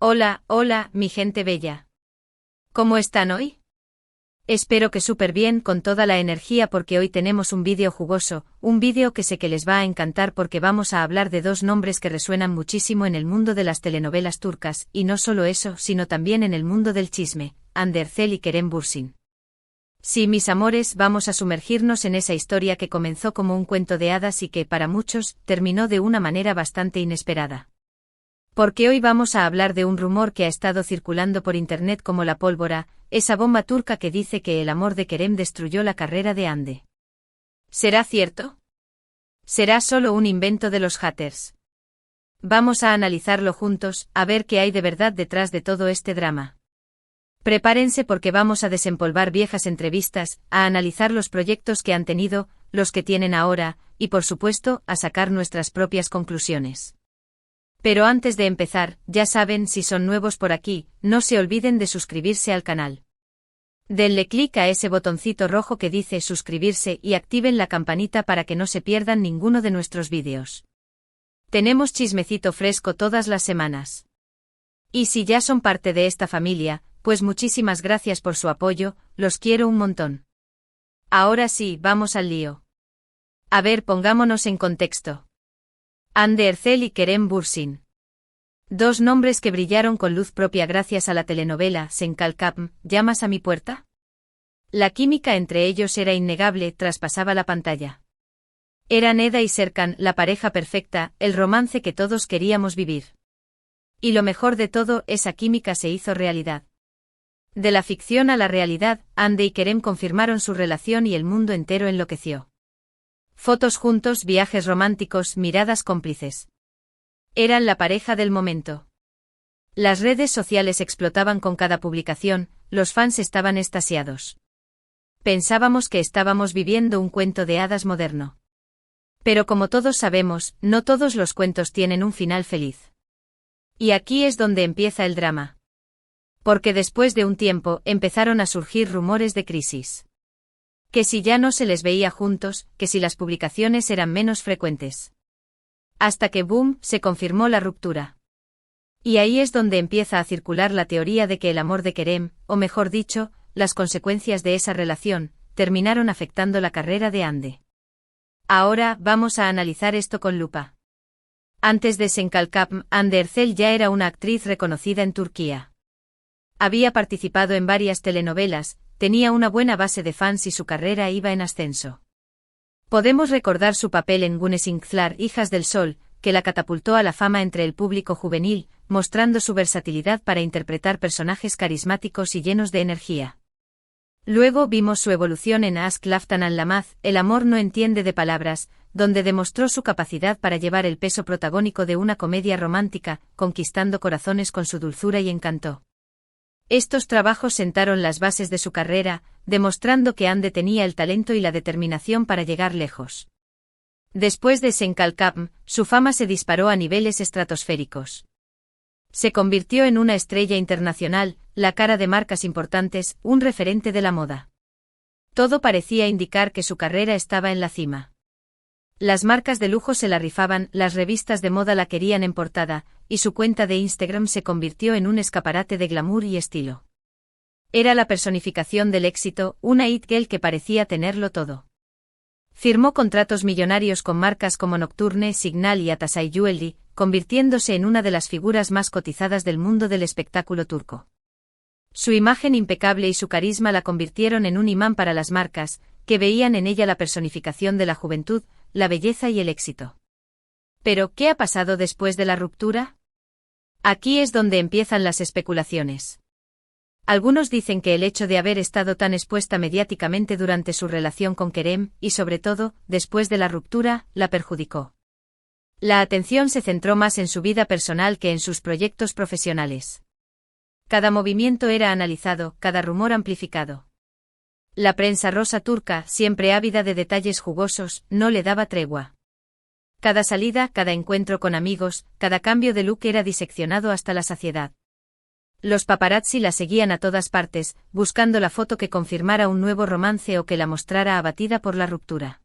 Hola, hola, mi gente bella. ¿Cómo están hoy? Espero que súper bien con toda la energía porque hoy tenemos un vídeo jugoso, un vídeo que sé que les va a encantar porque vamos a hablar de dos nombres que resuenan muchísimo en el mundo de las telenovelas turcas, y no solo eso, sino también en el mundo del chisme, Hande Erçel y Kerem Bürsin. Sí, mis amores, vamos a sumergirnos en esa historia que comenzó como un cuento de hadas y que, para muchos, terminó de una manera bastante inesperada. Porque hoy vamos a hablar de un rumor que ha estado circulando por internet como la pólvora, esa bomba turca que dice que el amor de Kerem destruyó la carrera de Hande. ¿Será cierto? ¿Será solo un invento de los haters? Vamos a analizarlo juntos, a ver qué hay de verdad detrás de todo este drama. Prepárense porque vamos a desempolvar viejas entrevistas, a analizar los proyectos que han tenido, los que tienen ahora, y por supuesto, a sacar nuestras propias conclusiones. Pero antes de empezar, ya saben, si son nuevos por aquí, no se olviden de suscribirse al canal. Denle clic a ese botoncito rojo que dice suscribirse y activen la campanita para que no se pierdan ninguno de nuestros vídeos. Tenemos chismecito fresco todas las semanas. Y si ya son parte de esta familia, pues muchísimas gracias por su apoyo, los quiero un montón. Ahora sí, vamos al lío. A ver, pongámonos en contexto. Hande Erçel y Kerem Bürsin. Dos nombres que brillaron con luz propia gracias a la telenovela Sen Kalkam, ¿llamas a mi puerta? La química entre ellos era innegable, traspasaba la pantalla. Eran Eda y Serkan, la pareja perfecta, el romance que todos queríamos vivir. Y lo mejor de todo, esa química se hizo realidad. De la ficción a la realidad, Hande y Kerem confirmaron su relación y el mundo entero enloqueció. Fotos juntos, viajes románticos, miradas cómplices. Eran la pareja del momento. Las redes sociales explotaban con cada publicación, los fans estaban extasiados. Pensábamos que estábamos viviendo un cuento de hadas moderno. Pero como todos sabemos, no todos los cuentos tienen un final feliz. Y aquí es donde empieza el drama. Porque después de un tiempo empezaron a surgir rumores de crisis. Que si ya no se les veía juntos, que si las publicaciones eran menos frecuentes. Hasta que boom, se confirmó la ruptura. Y ahí es donde empieza a circular la teoría de que el amor de Kerem, o mejor dicho, las consecuencias de esa relación, terminaron afectando la carrera de Hande. Ahora, vamos a analizar esto con lupa. Antes de Sen Kalkam, Hande Erçel ya era una actriz reconocida en Turquía. Había participado en varias telenovelas, tenía una buena base de fans y su carrera iba en ascenso. Podemos recordar su papel en Güneşinkler, Hijas del Sol, que la catapultó a la fama entre el público juvenil, mostrando su versatilidad para interpretar personajes carismáticos y llenos de energía. Luego vimos su evolución en Aşk Laftan Anlamaz, El amor no entiende de palabras, donde demostró su capacidad para llevar el peso protagónico de una comedia romántica, conquistando corazones con su dulzura y encanto. Estos trabajos sentaron las bases de su carrera, demostrando que Hande tenía el talento y la determinación para llegar lejos. Después de Sen Kalkam, su fama se disparó a niveles estratosféricos. Se convirtió en una estrella internacional, la cara de marcas importantes, un referente de la moda. Todo parecía indicar que su carrera estaba en la cima. Las marcas de lujo se la rifaban, las revistas de moda la querían en portada, y su cuenta de Instagram se convirtió en un escaparate de glamour y estilo. Era la personificación del éxito, una it girl que parecía tenerlo todo. Firmó contratos millonarios con marcas como Nocturne, Signal y Atasay Jewelry, convirtiéndose en una de las figuras más cotizadas del mundo del espectáculo turco. Su imagen impecable y su carisma la convirtieron en un imán para las marcas, que veían en ella la personificación de la juventud, la belleza y el éxito. Pero, ¿qué ha pasado después de la ruptura? Aquí es donde empiezan las especulaciones. Algunos dicen que el hecho de haber estado tan expuesta mediáticamente durante su relación con Kerem, y sobre todo, después de la ruptura, la perjudicó. La atención se centró más en su vida personal que en sus proyectos profesionales. Cada movimiento era analizado, cada rumor amplificado. La prensa rosa turca, siempre ávida de detalles jugosos, no le daba tregua. Cada salida, cada encuentro con amigos, cada cambio de look era diseccionado hasta la saciedad. Los paparazzi la seguían a todas partes, buscando la foto que confirmara un nuevo romance o que la mostrara abatida por la ruptura.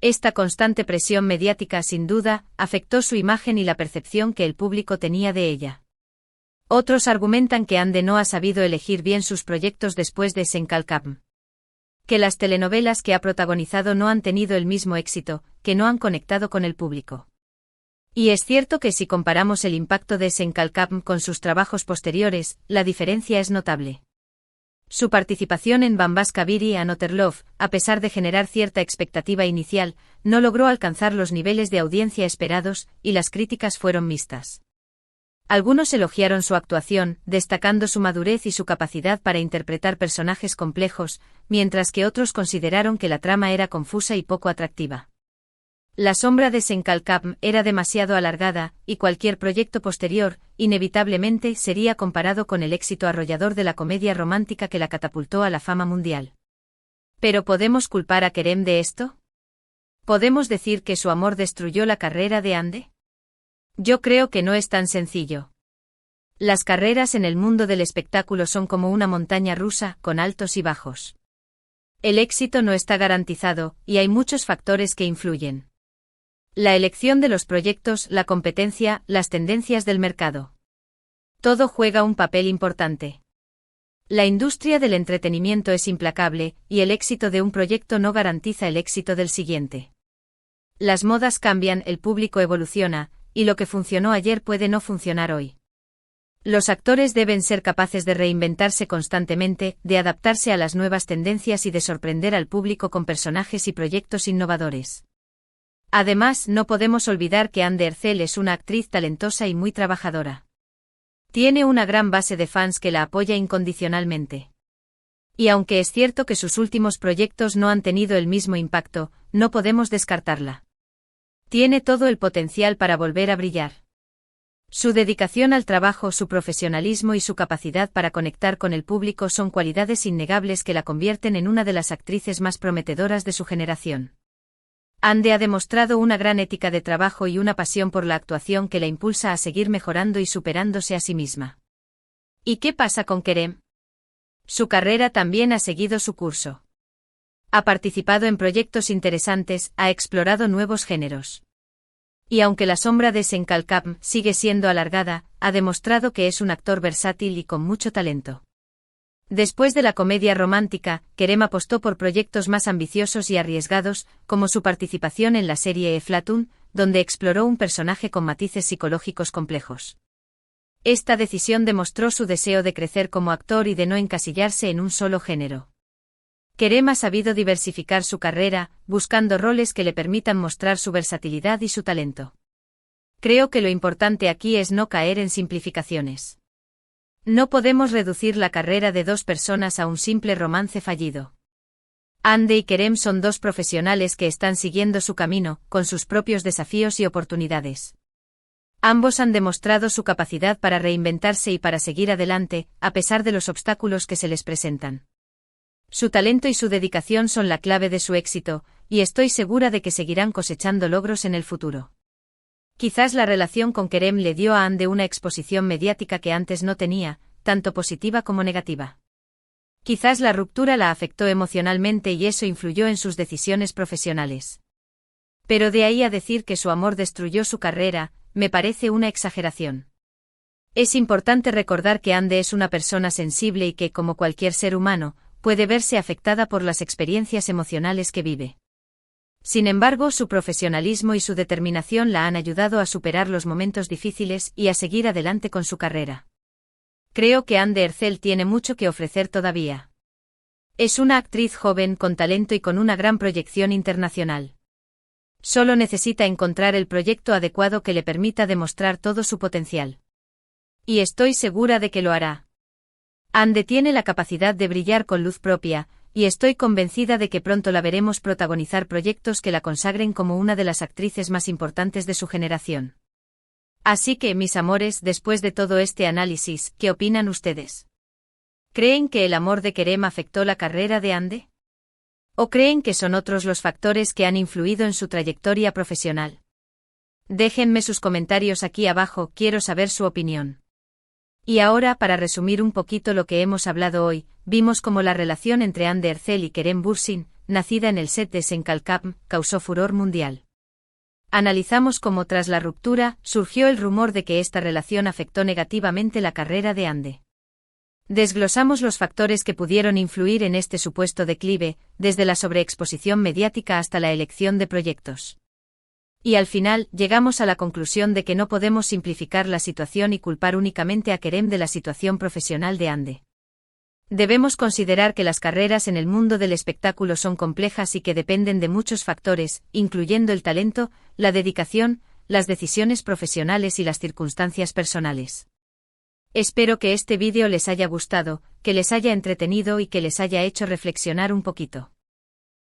Esta constante presión mediática sin duda afectó su imagen y la percepción que el público tenía de ella. Otros argumentan que Ande no ha sabido elegir bien sus proyectos después de Senkalkam. Que las telenovelas que ha protagonizado no han tenido el mismo éxito, que no han conectado con el público. Y es cierto que si comparamos el impacto de Senkalkam con sus trabajos posteriores, la diferencia es notable. Su participación en Bambas Kabiri Another Love, a pesar de generar cierta expectativa inicial, no logró alcanzar los niveles de audiencia esperados, y las críticas fueron mixtas. Algunos elogiaron su actuación, destacando su madurez y su capacidad para interpretar personajes complejos, mientras que otros consideraron que la trama era confusa y poco atractiva. La sombra de Senkalkam era demasiado alargada, y cualquier proyecto posterior, inevitablemente, sería comparado con el éxito arrollador de la comedia romántica que la catapultó a la fama mundial. ¿Pero podemos culpar a Kerem de esto? ¿Podemos decir que su amor destruyó la carrera de Ande? Yo creo que no es tan sencillo. Las carreras en el mundo del espectáculo son como una montaña rusa, con altos y bajos. El éxito no está garantizado, y hay muchos factores que influyen. La elección de los proyectos, la competencia, las tendencias del mercado. Todo juega un papel importante. La industria del entretenimiento es implacable, y el éxito de un proyecto no garantiza el éxito del siguiente. Las modas cambian, el público evoluciona, y lo que funcionó ayer puede no funcionar hoy. Los actores deben ser capaces de reinventarse constantemente, de adaptarse a las nuevas tendencias y de sorprender al público con personajes y proyectos innovadores. Además, no podemos olvidar que Ande Erçel es una actriz talentosa y muy trabajadora. Tiene una gran base de fans que la apoya incondicionalmente. Y aunque es cierto que sus últimos proyectos no han tenido el mismo impacto, no podemos descartarla. Tiene todo el potencial para volver a brillar. Su dedicación al trabajo, su profesionalismo y su capacidad para conectar con el público son cualidades innegables que la convierten en una de las actrices más prometedoras de su generación. Ande ha demostrado una gran ética de trabajo y una pasión por la actuación que la impulsa a seguir mejorando y superándose a sí misma. ¿Y qué pasa con Kerem? Su carrera también ha seguido su curso. Ha participado en proyectos interesantes, ha explorado nuevos géneros. Y aunque la sombra de Senkalkam sigue siendo alargada, ha demostrado que es un actor versátil y con mucho talento. Después de la comedia romántica, Kerem apostó por proyectos más ambiciosos y arriesgados, como su participación en la serie Eflatun, donde exploró un personaje con matices psicológicos complejos. Esta decisión demostró su deseo de crecer como actor y de no encasillarse en un solo género. Kerem ha sabido diversificar su carrera, buscando roles que le permitan mostrar su versatilidad y su talento. Creo que lo importante aquí es no caer en simplificaciones. No podemos reducir la carrera de dos personas a un simple romance fallido. Ande y Kerem son dos profesionales que están siguiendo su camino, con sus propios desafíos y oportunidades. Ambos han demostrado su capacidad para reinventarse y para seguir adelante, a pesar de los obstáculos que se les presentan. Su talento y su dedicación son la clave de su éxito, y estoy segura de que seguirán cosechando logros en el futuro. Quizás la relación con Kerem le dio a Ande una exposición mediática que antes no tenía, tanto positiva como negativa. Quizás la ruptura la afectó emocionalmente y eso influyó en sus decisiones profesionales. Pero de ahí a decir que su amor destruyó su carrera, me parece una exageración. Es importante recordar que Ande es una persona sensible y que, como cualquier ser humano, puede verse afectada por las experiencias emocionales que vive. Sin embargo, su profesionalismo y su determinación la han ayudado a superar los momentos difíciles y a seguir adelante con su carrera. Creo que Ande Erçel tiene mucho que ofrecer todavía. Es una actriz joven con talento y con una gran proyección internacional. Solo necesita encontrar el proyecto adecuado que le permita demostrar todo su potencial. Y estoy segura de que lo hará. Ande tiene la capacidad de brillar con luz propia, y estoy convencida de que pronto la veremos protagonizar proyectos que la consagren como una de las actrices más importantes de su generación. Así que, mis amores, después de todo este análisis, ¿qué opinan ustedes? ¿Creen que el amor de Kerem afectó la carrera de Ande? ¿O creen que son otros los factores que han influido en su trayectoria profesional? Déjenme sus comentarios aquí abajo, quiero saber su opinión. Y ahora, para resumir un poquito lo que hemos hablado hoy, vimos cómo la relación entre Ande Erçel y Kerem Bürsin, nacida en el set de Senkalkam, causó furor mundial. Analizamos cómo tras la ruptura, surgió el rumor de que esta relación afectó negativamente la carrera de Ande. Desglosamos los factores que pudieron influir en este supuesto declive, desde la sobreexposición mediática hasta la elección de proyectos. Y al final, llegamos a la conclusión de que no podemos simplificar la situación y culpar únicamente a Kerem de la situación profesional de Ande. Debemos considerar que las carreras en el mundo del espectáculo son complejas y que dependen de muchos factores, incluyendo el talento, la dedicación, las decisiones profesionales y las circunstancias personales. Espero que este vídeo les haya gustado, que les haya entretenido y que les haya hecho reflexionar un poquito.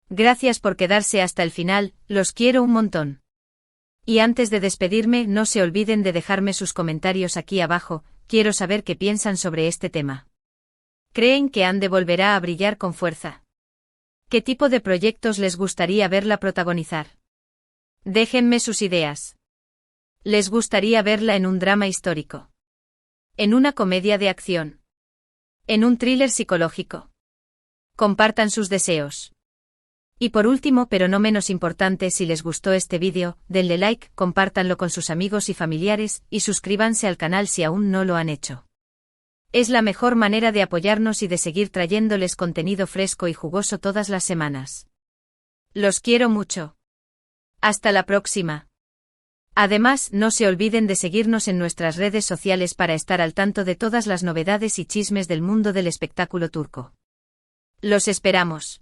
Gracias por quedarse hasta el final, los quiero un montón. Y antes de despedirme, no se olviden de dejarme sus comentarios aquí abajo, quiero saber qué piensan sobre este tema. ¿Creen que Ande volverá a brillar con fuerza? ¿Qué tipo de proyectos les gustaría verla protagonizar? Déjenme sus ideas. ¿Les gustaría verla en un drama histórico? ¿En una comedia de acción? ¿En un thriller psicológico? Compartan sus deseos. Y por último, pero no menos importante, si les gustó este vídeo, denle like, compártanlo con sus amigos y familiares, y suscríbanse al canal si aún no lo han hecho. Es la mejor manera de apoyarnos y de seguir trayéndoles contenido fresco y jugoso todas las semanas. Los quiero mucho. Hasta la próxima. Además, no se olviden de seguirnos en nuestras redes sociales para estar al tanto de todas las novedades y chismes del mundo del espectáculo turco. Los esperamos.